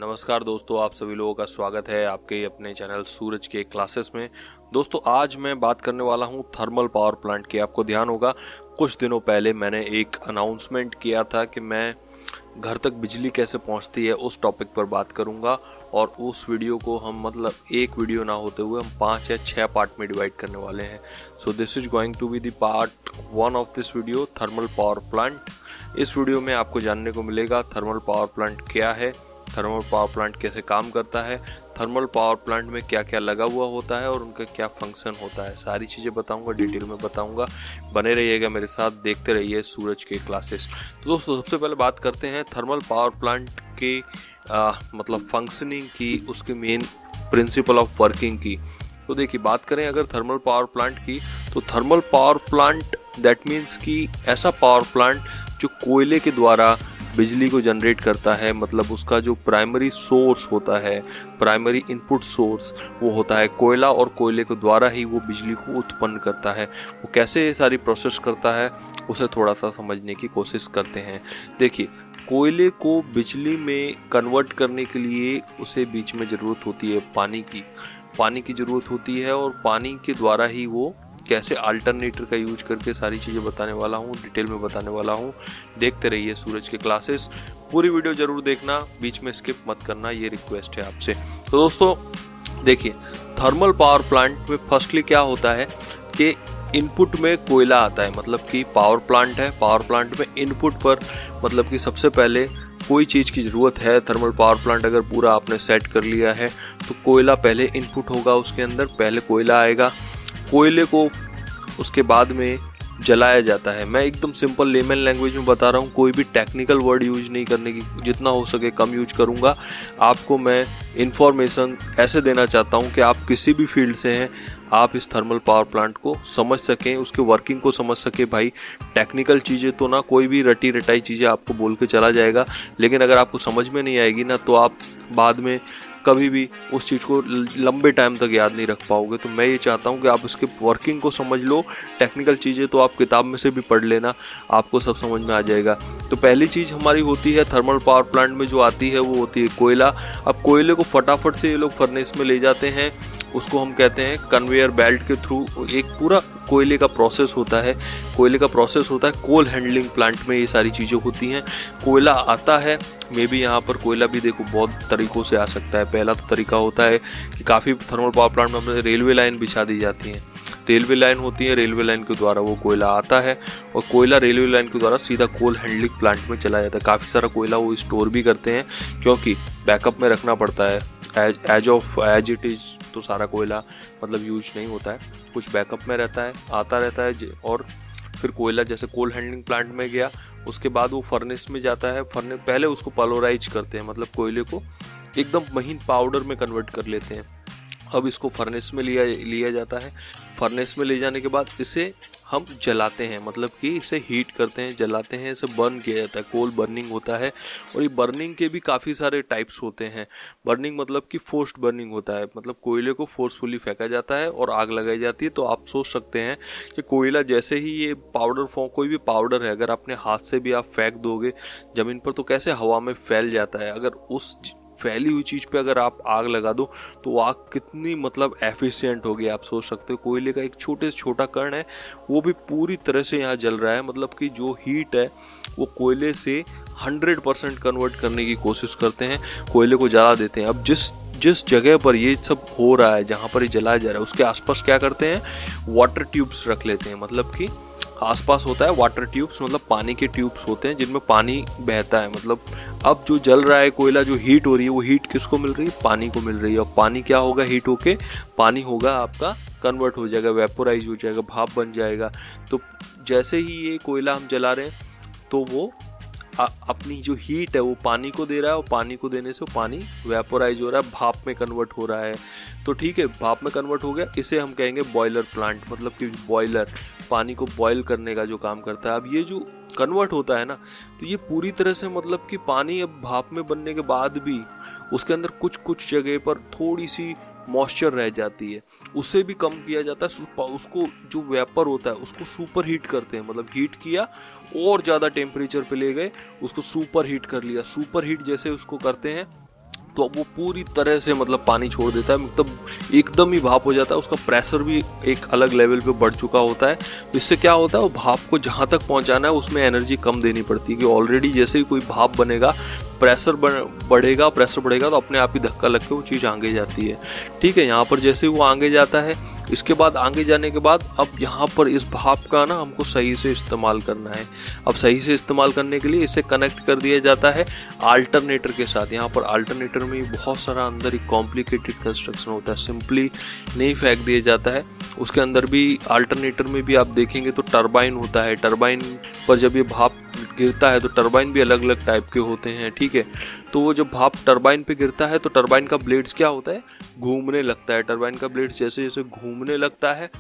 नमस्कार दोस्तों, आप सभी लोगों का स्वागत है आपके अपने चैनल सूरज के क्लासेस में। दोस्तों आज मैं बात करने वाला हूं थर्मल पावर प्लांट की। आपको ध्यान होगा कुछ दिनों पहले मैंने एक अनाउंसमेंट किया था कि मैं घर तक बिजली कैसे पहुंचती है उस टॉपिक पर बात करूंगा। और उस वीडियो को हम एक वीडियो ना होते हुए हम 5 या 6 पार्ट में डिवाइड करने वाले हैं। So this is going to be the part 1 of this video, thermal power plant. इस वीडियो में आपको जानने को मिलेगा थर्मल पावर प्लांट क्या है, थर्मल पावर प्लांट कैसे काम करता है, थर्मल पावर प्लांट में क्या क्या लगा हुआ होता है और उनका क्या फंक्शन होता है। सारी चीज़ें बताऊंगा, डिटेल में बताऊंगा। बने रहिएगा मेरे साथ, देखते रहिए सूरज के क्लासेस। तो दोस्तों सबसे पहले बात करते हैं थर्मल पावर प्लांट के फंक्शनिंग की, उसके मेन प्रिंसिपल ऑफ वर्किंग की। तो देखिए, बात करें अगर थर्मल पावर प्लांट की, तो thermal power plant that means कि ऐसा पावर प्लांट जो कोयले के द्वारा बिजली को जनरेट करता है। मतलब उसका जो प्राइमरी सोर्स होता है, प्राइमरी इनपुट सोर्स, वो होता है कोयला, और कोयले के द्वारा ही वो बिजली को उत्पन्न करता है। वो कैसे ये सारी प्रोसेस करता है उसे थोड़ा सा समझने की कोशिश करते हैं। देखिए, कोयले को बिजली में कन्वर्ट करने के लिए उसे बीच में ज़रूरत होती है पानी की ज़रूरत होती है, और पानी के द्वारा ही वो कैसे अल्टरनेटर का यूज करके सारी चीज़ें बताने वाला हूँ, डिटेल में बताने वाला हूँ। देखते रहिए सूरज के क्लासेस, पूरी वीडियो जरूर देखना, बीच में स्किप मत करना, ये रिक्वेस्ट है आपसे। तो दोस्तों देखिए, थर्मल पावर प्लांट में फर्स्टली क्या होता है कि इनपुट में कोयला आता है। मतलब कि पावर प्लांट है, पावर प्लांट में इनपुट पर मतलब कि सबसे पहले कोई चीज़ की ज़रूरत है। थर्मल पावर प्लांट अगर पूरा आपने सेट कर लिया है तो कोयला पहले इनपुट होगा, उसके अंदर पहले कोयला आएगा। कोयले को उसके बाद में जलाया जाता है। मैं एकदम सिंपल लेमन लैंग्वेज में बता रहा हूँ, कोई भी टेक्निकल वर्ड यूज नहीं करने की, जितना हो सके कम यूज करूँगा। आपको मैं इन्फॉर्मेशन ऐसे देना चाहता हूँ कि आप किसी भी फील्ड से हैं, आप इस थर्मल पावर प्लांट को समझ सकें, उसके वर्किंग को समझ सकें। भाई टेक्निकल चीज़ें तो ना, कोई भी रटी रटाई चीज़ें आपको बोल के चला जाएगा, लेकिन अगर आपको समझ में नहीं आएगी ना, तो आप बाद में कभी भी उस चीज़ को लंबे टाइम तक याद नहीं रख पाओगे। तो मैं ये चाहता हूँ कि आप उसके वर्किंग को समझ लो। टेक्निकल चीज़ें तो आप किताब में से भी पढ़ लेना, आपको सब समझ में आ जाएगा। तो पहली चीज़ हमारी होती है थर्मल पावर प्लांट में जो आती है वो होती है कोयला। अब कोयले को फटाफट से ये लोग फर्नेस में ले जाते हैं, उसको हम कहते हैं कन्वेयर बेल्ट के थ्रू। एक पूरा कोयले का प्रोसेस होता है, कोल हैंडलिंग प्लांट में ये सारी चीज़ें होती हैं। कोयला आता है, मे बी यहाँ पर कोयला भी देखो बहुत तरीक़ों से आ सकता है। पहला तो तरीका होता है कि काफ़ी थर्मल पावर प्लांट में हमें रेलवे लाइन बिछा दी जाती है, रेलवे लाइन होती है, रेलवे लाइन के द्वारा वो कोयला आता है, और कोयला रेलवे लाइन के द्वारा सीधा कोल हैंडलिंग प्लांट में चला जाता है। काफ़ी सारा कोयला वो स्टोर भी करते हैं, क्योंकि बैकअप में रखना पड़ता है। एज इट इज़ तो सारा कोयला मतलब यूज नहीं होता है, कुछ बैकअप में रहता है, आता रहता है। और फिर कोयला जैसे कोल हैंडलिंग प्लांट में गया, उसके बाद वो फर्नेस में जाता है। पहले उसको पॉलराइज करते हैं, मतलब कोयले को एकदम महीन पाउडर में कन्वर्ट कर लेते हैं। अब इसको फर्नेस में लिया जाता है। फर्नेस में ले जाने के बाद इसे हम जलाते हैं, मतलब कि इसे हीट करते हैं, जलाते हैं, इसे बर्न किया जाता है। कोल बर्निंग होता है, और ये बर्निंग के भी काफ़ी सारे टाइप्स होते हैं। बर्निंग मतलब कि फोर्स्ड बर्निंग होता है, मतलब कोयले को फोर्सफुली फेंका जाता है और आग लगाई जाती है। तो आप सोच सकते हैं कि कोयला जैसे ही ये पाउडर फॉर्म, कोई भी पाउडर है, अगर अपने हाथ से भी आप फेंक दोगे ज़मीन पर तो कैसे हवा में फैल जाता है। अगर उस फैली हुई चीज़ पे अगर आप आग लगा दो तो आग कितनी मतलब एफिशिएंट होगी, आप सोच सकते हो। कोयले का एक छोटे से छोटा कण है, वो भी पूरी तरह से यहाँ जल रहा है। मतलब कि जो हीट है वो कोयले से 100% कन्वर्ट करने की कोशिश करते हैं, कोयले को जला देते हैं। अब जिस जगह पर ये सब हो रहा है, जहाँ पर ये जलाया जा रहा है, उसके आसपास क्या करते हैं, वाटर ट्यूब्स रख लेते हैं। मतलब कि आसपास होता है वाटर ट्यूब्स, मतलब पानी के ट्यूब्स होते हैं जिनमें पानी बहता है। मतलब अब जो जल रहा है कोयला, जो हीट हो रही है, वो हीट किसको मिल रही है, पानी को मिल रही है। और पानी क्या होगा, हीट होके पानी होगा आपका कन्वर्ट हो जाएगा, वेपोराइज हो जाएगा, भाप बन जाएगा। तो जैसे ही ये कोयला हम जला रहे हैं तो वो अपनी जो हीट है वो पानी को दे रहा है, और पानी को देने से पानी वेपोराइज हो रहा है, भाप में कन्वर्ट हो रहा है। तो ठीक है, भाप में कन्वर्ट हो गया, इसे हम कहेंगे बॉयलर प्लांट। मतलब कि बॉयलर पानी को बॉयल करने का जो काम करता है। अब ये जो कन्वर्ट होता है ना, तो ये पूरी तरह से मतलब कि पानी अब भाप में बनने के बाद भी उसके अंदर कुछ जगह पर थोड़ी सी मॉइस्चर रह जाती है, उससे भी कम किया जाता है। उसको जो वेपर होता है उसको सुपर हीट करते हैं, मतलब हीट किया और ज़्यादा टेम्परेचर पे ले गए, उसको सुपर हीट कर लिया। सुपर हीट जैसे उसको करते हैं तो अब वो पूरी तरह से मतलब पानी छोड़ देता है, मतलब एकदम ही भाप हो जाता है, उसका प्रेशर भी एक अलग लेवल पे बढ़ चुका होता है। तो इससे क्या होता है, वो भाप को जहाँ तक पहुँचाना है उसमें एनर्जी कम देनी पड़ती है, कि ऑलरेडी जैसे ही कोई भाप बनेगा प्रेशर बढ़ेगा तो अपने आप ही धक्का लग के वो चीज़ आगे जाती है। ठीक है, यहाँ पर जैसे ही वो आगे जाता है, इसके बाद आगे जाने के बाद अब यहाँ पर इस भाप का ना हमको सही से इस्तेमाल करना है। अब सही से इस्तेमाल करने के लिए इसे कनेक्ट कर दिया जाता है अल्टरनेटर के साथ। यहाँ पर अल्टरनेटर में बहुत सारा अंदर एक कॉम्प्लिकेटेड कंस्ट्रक्शन होता है, सिंपली नहीं फेंक दिया जाता है। उसके अंदर भी अल्टरनेटर में भी आप देखेंगे तो टरबाइन होता है। टरबाइन पर जब ये भाप गिरता है तो टरबाइन भी अलग अलग टाइप के होते हैं। ठीक है, तो वो जब भाप टरबाइन पे गिरता है तो टरबाइन का ब्लेड्स क्या होता है, घूमने लगता है। टरबाइन का ब्लेड्स जैसे जैसे घूमने लगता है,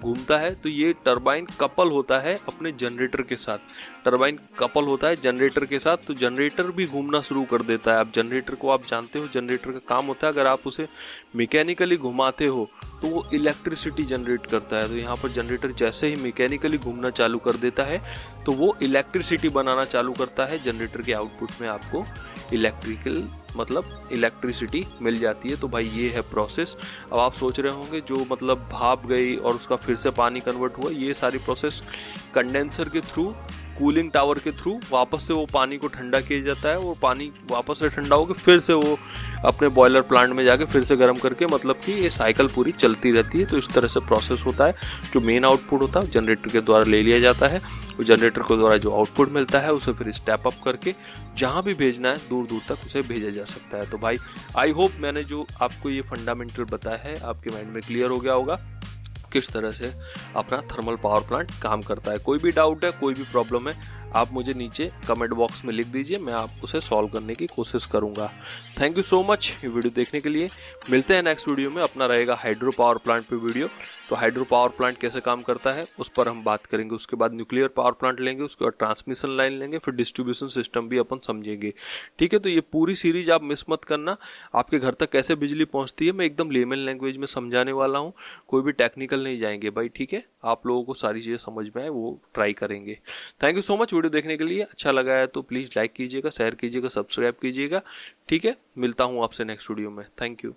घूमता है, तो ये टरबाइन कपल होता है अपने जनरेटर के साथ। टरबाइन कपल होता है जनरेटर के साथ, तो जनरेटर भी घूमना शुरू कर देता है। अब जनरेटर को आप जानते हो, जनरेटर का काम होता है अगर आप उसे मैकेनिकली घुमाते हो तो वो इलेक्ट्रिसिटी जनरेट करता है। तो यहाँ पर जनरेटर जैसे ही मैकेनिकली घूमना चालू कर देता है तो वो इलेक्ट्रिसिटी बनाना चालू करता है। जनरेटर के आउटपुट में आपको इलेक्ट्रिसिटी मिल जाती है। तो भाई ये है प्रोसेस। अब आप सोच रहे होंगे जो मतलब भाप गई और उसका फिर से पानी कन्वर्ट हुआ, ये सारी प्रोसेस कंडेंसर के थ्रू, कूलिंग टावर के थ्रू वापस से वो पानी को ठंडा किया जाता है। वो पानी वापस से ठंडा होकर फिर से वो अपने बॉयलर प्लांट में जाके फिर से गर्म करके, मतलब कि ये साइकिल पूरी चलती रहती है। तो इस तरह से प्रोसेस होता है। जो मेन आउटपुट होता है जनरेटर के द्वारा ले लिया जाता है। वो जनरेटर के द्वारा जो आउटपुट मिलता है उसे फिर स्टेप अप करके जहाँ भी भेजना है दूर दूर तक उसे भेजा जा सकता है। तो भाई आई होप मैंने जो आपको ये फंडामेंटल बताया है आपके माइंड में क्लियर हो गया होगा किस तरह से अपना थर्मल पावर प्लांट काम करता है। कोई भी डाउट है, कोई भी प्रॉब्लम है, आप मुझे नीचे कमेंट बॉक्स में लिख दीजिए, मैं आप उसे सॉल्व करने की कोशिश करूंगा। थैंक यू सो मच ये वीडियो देखने के लिए। मिलते हैं नेक्स्ट वीडियो में। अपना रहेगा हाइड्रो पावर प्लांट पे वीडियो। तो हाइड्रो पावर प्लांट कैसे काम करता है उस पर हम बात करेंगे। उसके बाद न्यूक्लियर पावर प्लांट लेंगे, उसके बाद ट्रांसमिशन लाइन लेंगे, फिर डिस्ट्रीब्यूशन सिस्टम भी अपन समझेंगे। ठीक है, तो ये पूरी सीरीज आप मिस मत करना। आपके घर तक कैसे बिजली पहुंचती है मैं एकदम लेमन लैंग्वेज में समझाने वाला हूँ, कोई भी टेक्निकल नहीं जाएंगे भाई। ठीक है, आप लोगों को सारी चीज़ें समझ में आए वो ट्राई करेंगे। Thank you so much video देखने के लिए। अच्छा लगा है तो प्लीज़ लाइक कीजिएगा, शेयर कीजिएगा, सब्सक्राइब कीजिएगा। ठीक है, मिलता हूँ आपसे नेक्स्ट वीडियो में। Thank you.